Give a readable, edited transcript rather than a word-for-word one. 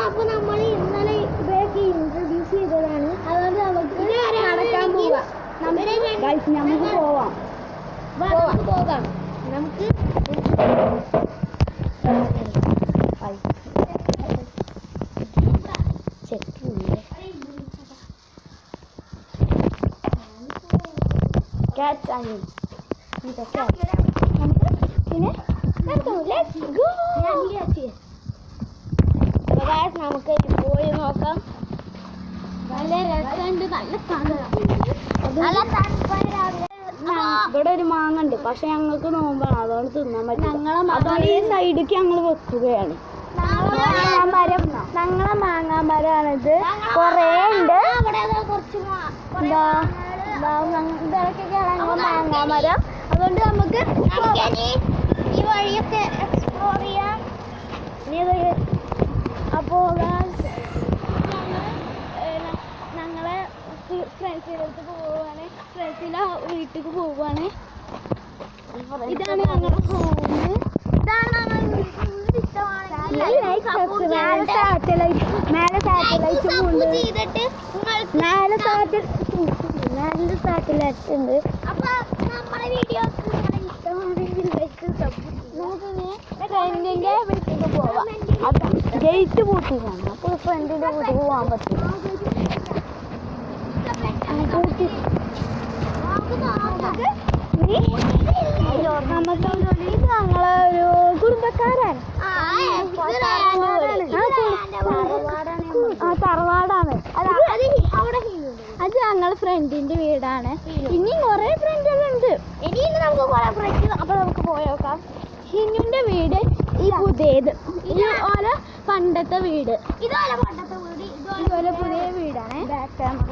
അപ്പൊ നമ്മൾ ഇന്നലെ ഇവരൊക്കെ ഇൻട്രൊഡ്യൂസ് ചെയ്തതാണ്. അതുകൊണ്ട് നമുക്ക് നടക്കാൻ പോവാം. നമുക്ക് പോവാം. നമുക്ക് നമുക്ക് പോയി നോക്കാം. നല്ല രസമുണ്ട്. നല്ല തണുപ്പാണ്. ഇവിടെ ഒരു മാങ്ങ ഉണ്ട്, പക്ഷെ ഞങ്ങൾക്ക് നോമ്പാണ്, അതുകൊണ്ട് തിന്നാൻ പറ്റും. അതുകൊണ്ട് ഈ സൈഡിലേക്ക് ഞങ്ങൾ വെക്കുകയാണ്. ഞങ്ങളെ മാങ്ങാ മരമാണിത്. കൊറേ ഉണ്ട്. ഇതൊക്കെയാണ് മാങ്ങാ മരം. അതുകൊണ്ട് നമുക്ക് ഈ വഴിയൊക്കെ എക്സ്പ്ലോർ ചെയ്യാം. അപ്പോ ഞങ്ങളെ ഫ്രണ്ട്സിൻ്റെ അടുത്ത് പോവുകയാണ്. ഫ്രണ്ട്സിൻ്റെ വീട്ടിലേക്ക് പോവുകയാണ്. ഇതാണ് ഞങ്ങളുടെ ഹോം. ഇതാണ് സാറ്റലൈറ്റ് ഉണ്ട്. അപ്പൊ നമ്മുടെ വീഡിയോ ഇഷ്ടമാണെങ്കിൽ ഫ്രണ്ടിന്റെ വീട്ടിലേക്ക് പോവാം. ഗേറ്റ് പൂട്ടിയാണ്. അപ്പൊ ഫ്രണ്ടിന്റെ വീട്ടിൽ പോകാൻ പറ്റും. ഇത് ഞങ്ങളെ ഒരു കുടുംബക്കാരാണ്. തറവാടാണ്. അത് ഞങ്ങളെ ഫ്രണ്ടിന്റെ വീടാണ്. ഇനിയും കുറെ ഫ്രണ്ടുകളുണ്ട്. ഇനിയും നമുക്ക് കുറെ ഫ്രണ്ട്. അപ്പൊ നമുക്ക് പോയോക്കാം. ഹിന്നുന്റെ വീട് ഈ പുതിയത്. ഇതുപോലെ പണ്ടത്തെ വീട്. ഇതുപോലെ പുതിയ വീടാണ്. Back camera